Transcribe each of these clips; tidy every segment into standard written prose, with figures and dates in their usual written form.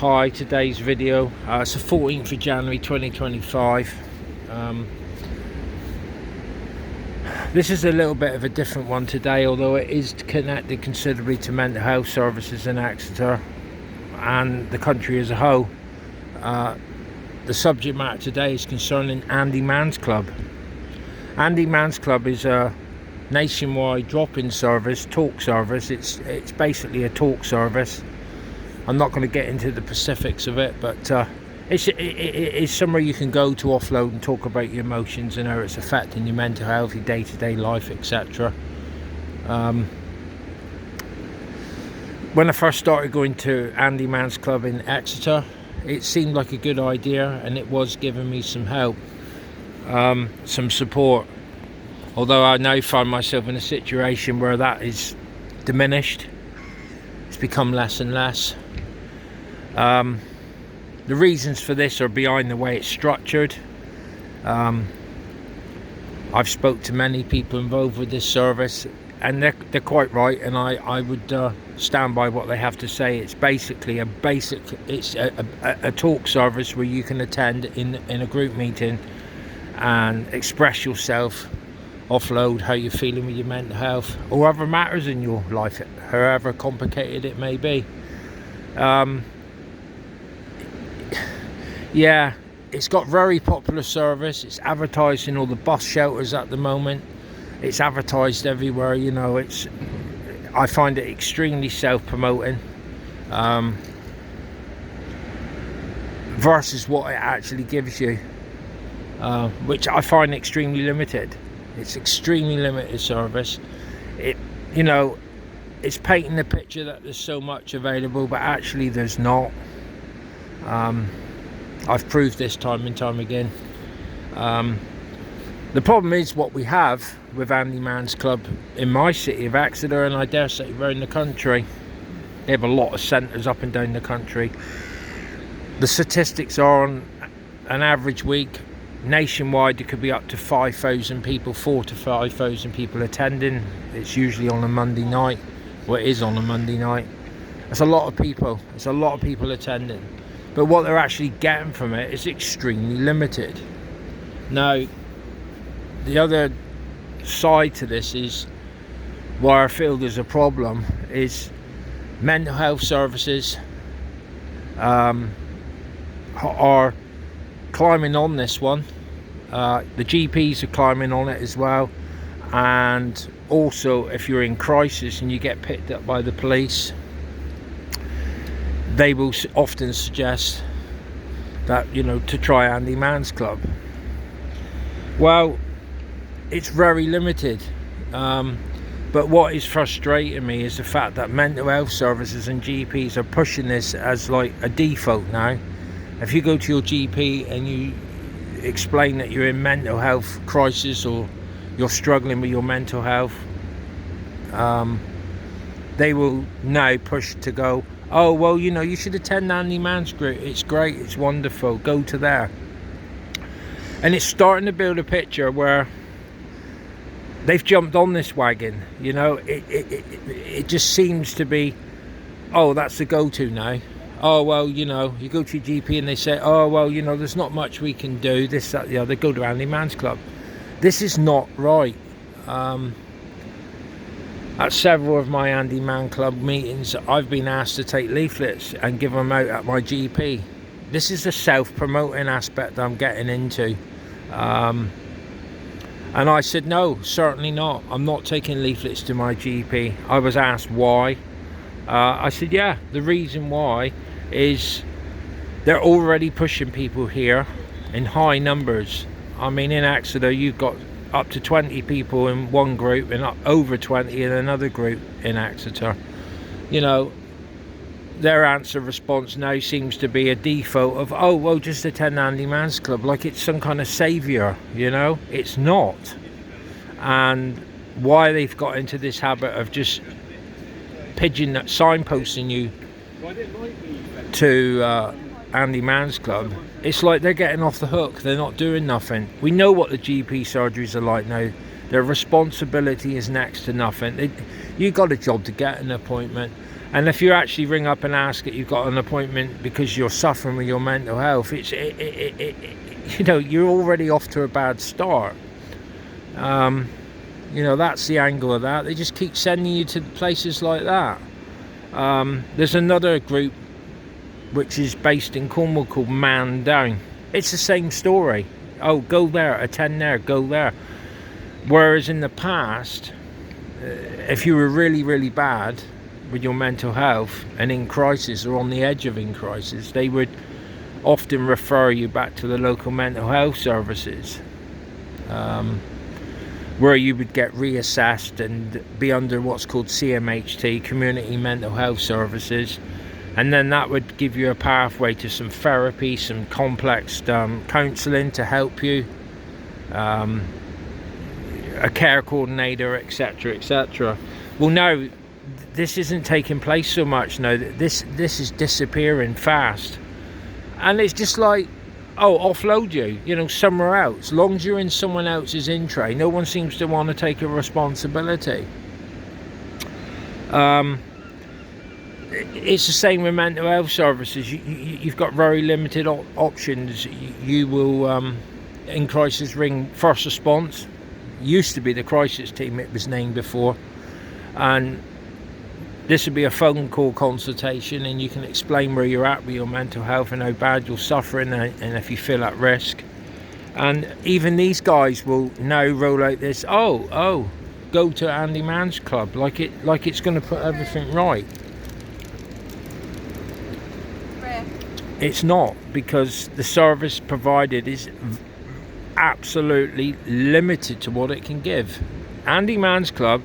Hi, today's video, it's the 14th of January 2025. This is a little bit of a different one today, although it is connected considerably to mental health services in Exeter and the country as a whole. The subject matter today is concerning ANDYS Club. ANDYS Club is a nationwide drop-in service, talk service. It's basically a talk service. I'm not going to get into the specifics of it, but it's somewhere you can go to offload and talk about your emotions and how it's affecting your mental health, your day-to-day life, etc. When I first started going to ANDYS Club in Exeter, it seemed like a good idea, and it was giving me some help, some support. Although I now find myself in a situation where that is diminished. It's become less and less. The reasons for this are behind the way it's structured. I've spoke to many people involved with this service, and they're quite right, and I would stand by what they have to say. It's basically a talk service where you can attend in a group meeting and express yourself, offload how you're feeling with your mental health or other matters in your life, however complicated it may be. Yeah, it's got very popular service. It's advertised in all the bus shelters at the moment. It's advertised everywhere, you know. I find it extremely self-promoting, versus what it actually gives you, which I find extremely limited. It's extremely limited service. It's painting the picture that there's so much available, but actually there's not. I've proved this time and time again. The problem is what we have with ANDYS Club in my city of Exeter, and I dare say around the country. They have a lot of centres up and down the country. The statistics are on an average week, nationwide, there could be up to 5,000 people, 4,000 to 5,000 people attending. It's usually on a Monday night. Well, it is on a Monday night. It's a lot of people. It's a lot of people attending. But what they're actually getting from it is extremely limited. Now, the other side to this is why I feel there's a problem is mental health services are climbing on this one. The GPs are climbing on it as well, and also if you're in crisis and you get picked up by the police, they will often suggest that, to try ANDYS Club. Well, it's very limited, but what is frustrating me is the fact that mental health services and GPs are pushing this as like a default now. If you go to your GP and you explain that you're in mental health crisis or you're struggling with your mental health, they will now push to go, oh, well, you should attend ANDYS Group. It's great, it's wonderful, go to there. And it's starting to build a picture where they've jumped on this wagon. It just seems to be, oh, that's the go-to now. Oh, well, you go to your GP and they say, oh, well, there's not much we can do, this, that, the other, go to ANDYS Club. This is not right. At several of my ANDYS Club meetings, I've been asked to take leaflets and give them out at my GP. This is the self-promoting aspect I'm getting into. And I said, no, certainly not. I'm not taking leaflets to my GP. I was asked why. I said, yeah, the reason why is they're already pushing people here in high numbers. I mean, in Exeter, you've got up to 20 people in one group and up over 20 in another group in Exeter. Their answer response now seems to be a default of, oh, well, just attend ANDYS Club, like it's some kind of saviour. It's not. And why they've got into this habit of just signposting you to ANDYS Club, it's like they're getting off the hook. They're not doing nothing. We know what the GP surgeries are like now. Their responsibility is next to nothing. You got a job to get an appointment, And if you actually ring up and ask that you've got an appointment because you're suffering with your mental health, you know, you're already off to a bad start. You know, that's the angle of that. They just keep sending you to places like that. There's another group which is based in Cornwall called Man Down. It's the same story. Oh, go there, attend there, go there. Whereas in the past, if you were really, really bad with your mental health and in crisis or on the edge of in crisis, they would often refer you back to the local mental health services, where you would get reassessed and be under what's called CMHT, Community Mental Health Services, and then that would give you a pathway to some therapy, some complex counselling to help you, a care coordinator, etc, etc. Well, no, this isn't taking place so much now. This is disappearing fast, and it's just like, oh, offload you know, somewhere else. As long as you're in someone else's in-tray, no one seems to want to take a responsibility. It's the same with mental health services. You've got very limited options. You will, in crisis, ring first response. Used to be the crisis team, it was named before, and this would be a phone call consultation, and you can explain where you're at with your mental health and how bad you're suffering, and if you feel at risk. And even these guys will now roll out this, oh, go to Andy Mann's Club, like it's going to put everything right. It's not, because the service provided is absolutely limited to what it can give. Andy Mann's Club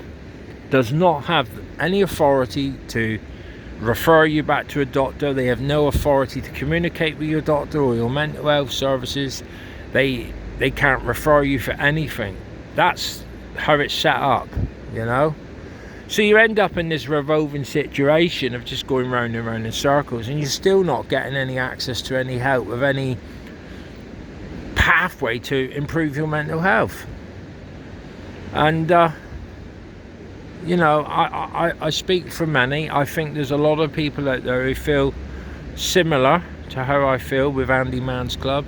does not have any authority to refer you back to a doctor. They have no authority to communicate with your doctor or your mental health services. They can't refer you for anything. That's how it's set up, you know. So you end up in this revolving situation of just going round and round in circles, and you're still not getting any access to any help of any pathway to improve your mental health. And you know, I speak for many. I think there's a lot of people out there who feel similar to how I feel with Andy Mann's Club.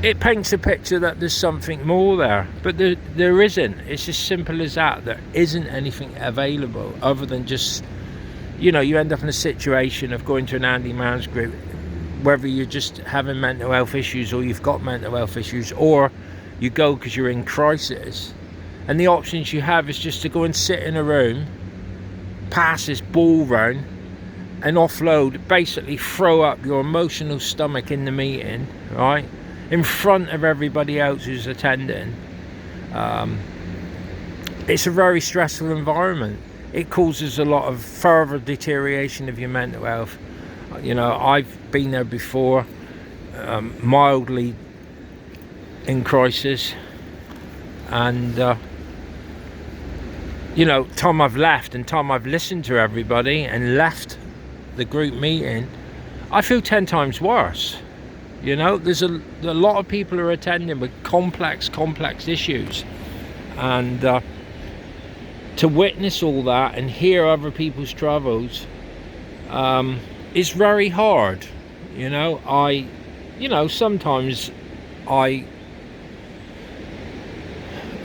It paints a picture that there's something more there, but there isn't. It's as simple as that. There isn't anything available other than just, you know, you end up in a situation of going to an Andy Mann's group, whether you're just having mental health issues or you've got mental health issues, or you go because you're in crisis. And the options you have is just to go and sit in a room, pass this ball round, and offload, basically throw up your emotional stomach in the meeting, right, in front of everybody else who's attending. It's a very stressful environment. It causes a lot of further deterioration of your mental health. You know, I've been there before, mildly in crisis, and you know, time I've left and time I've listened to everybody and left the group meeting, I feel 10 times worse. You know, there's a lot of people who are attending with complex issues, and to witness all that and hear other people's troubles is very hard. You know, sometimes I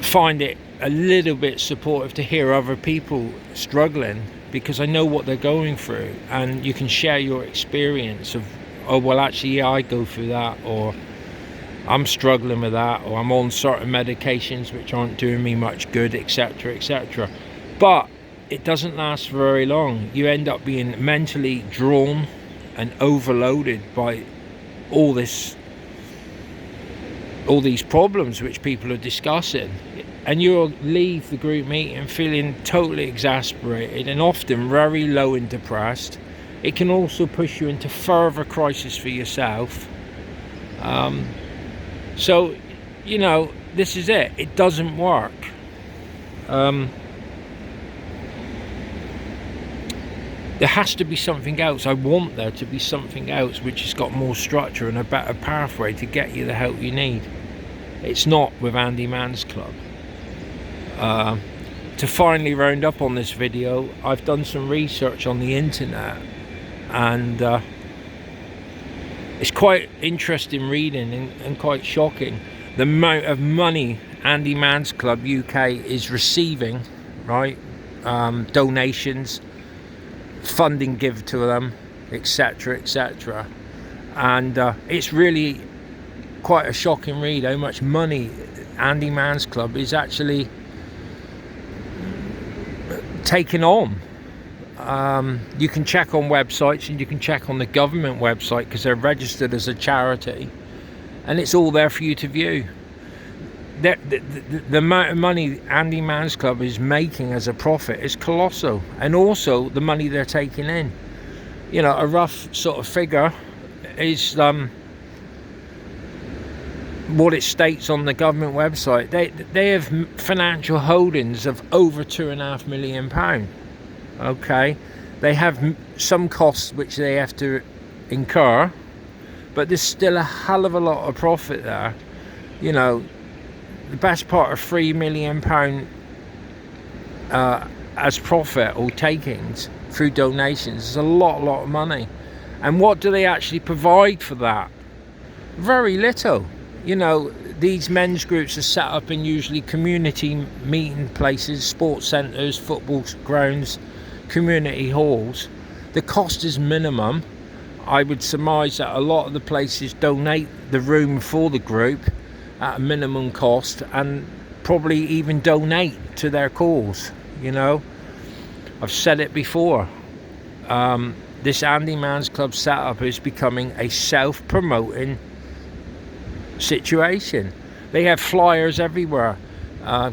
find it a little bit supportive to hear other people struggling, because I know what they're going through, and you can share your experience of, oh, well, actually, yeah, I go through that, or I'm struggling with that, or I'm on certain medications which aren't doing me much good, etc, etc. But it doesn't last for very long. You end up being mentally drawn and overloaded by all these problems which people are discussing, and you'll leave the group meeting feeling totally exasperated and often very low and depressed. It can also push you into further crisis for yourself. So, you know, this is it. It doesn't work. There has to be something else. I want there to be something else which has got more structure and a better pathway to get you the help you need. It's not with Andy Mann's Club. to finally round up on this video, I've done some research on the internet, and it's quite interesting reading and quite shocking the amount of money Andy Mann's Club UK is receiving, right? Donations, funding given to them, etc, etc. And it's really quite a shocking read how much money Andy Mann's Club is actually taking on. You can check on websites, and you can check on the government website, because they're registered as a charity, and it's all there for you to view. The amount of money Andy Mann's Club is making as a profit is colossal, and also the money they're taking in. You know, a rough sort of figure is what it states on the government website. They have financial holdings of over £2.5 million. Okay, they have some costs which they have to incur, but there's still a hell of a lot of profit there. You know, the best part of £3 million as profit or takings through donations is a lot of money. And what do they actually provide for that? Very little. You know, these men's groups are set up in usually community meeting places, sports centres, football grounds, community halls. The cost is minimum. I would surmise that a lot of the places donate the room for the group at a minimum cost, and probably even donate to their cause. You know, I've said it before, this Andy Mann's Club setup is becoming a self-promoting situation. They have flyers everywhere,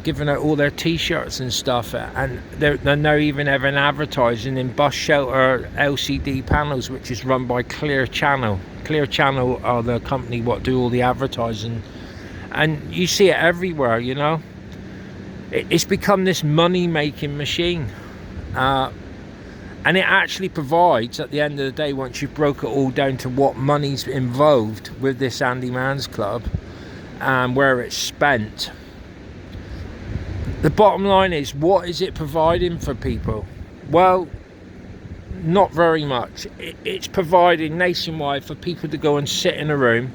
giving out all their t-shirts and stuff, and they're now even having advertising in bus shelter LCD panels, which is run by Clear Channel. Clear Channel are the company what do all the advertising, and you see it everywhere. You know, it's become this money-making machine, and it actually provides, at the end of the day, once you've broke it all down to what money's involved with this Andy Mann's Club and where it's spent, the bottom line is, what is it providing for people? Well, not very much. It's providing nationwide for people to go and sit in a room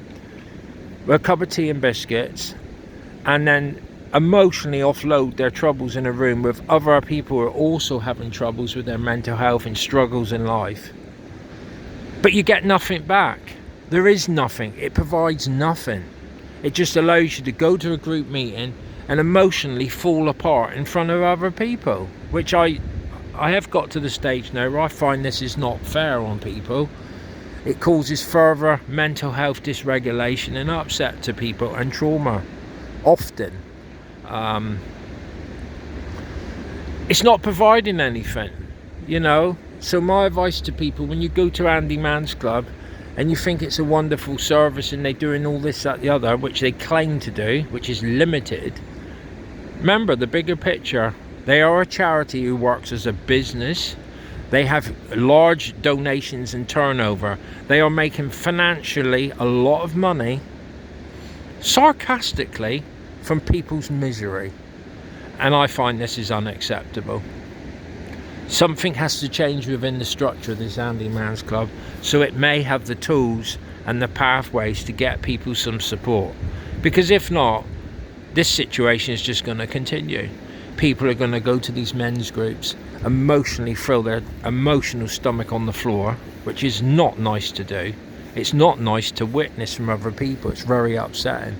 with a cup of tea and biscuits, and then emotionally offload their troubles in a room with other people who are also having troubles with their mental health and struggles in life. But you get nothing back. There is nothing. It provides nothing. It just allows you to go to a group meeting and emotionally fall apart in front of other people, which I have got to the stage now where I find this is not fair on people. It causes further mental health dysregulation and upset to people, and trauma often. It's not providing anything, you know. So my advice to people, when you go to Andy Mann's Club and you think it's a wonderful service and they're doing all this, that, the other, which they claim to do, which is limited, remember the bigger picture. They are a charity who works as a business. They have large donations and turnover. They are making financially a lot of money, sarcastically, from people's misery, and I find this is unacceptable. Something has to change within the structure of this Andy Mann's Club, so it may have the tools and the pathways to get people some support, because if not, this situation is just going to continue. People are going to go to these men's groups, emotionally throw their emotional stomach on the floor, which is not nice to do. It's not nice to witness from other people. It's very upsetting.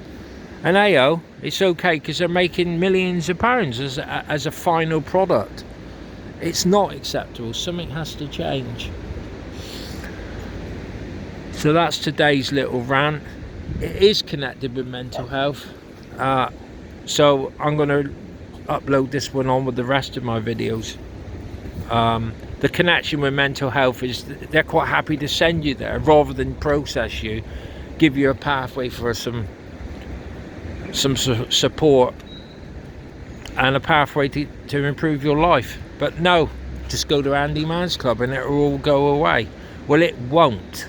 And AO, it's okay, because they're making millions of pounds as a final product. It's not acceptable. Something has to change. So that's today's little rant. It is connected with mental health. So I'm going to upload this one on with the rest of my videos. The connection with mental health is they're quite happy to send you there rather than process you, give you a pathway for some support and a pathway to improve your life. But no, just go to Andy Mann's Club and it will all go away. Well, it won't.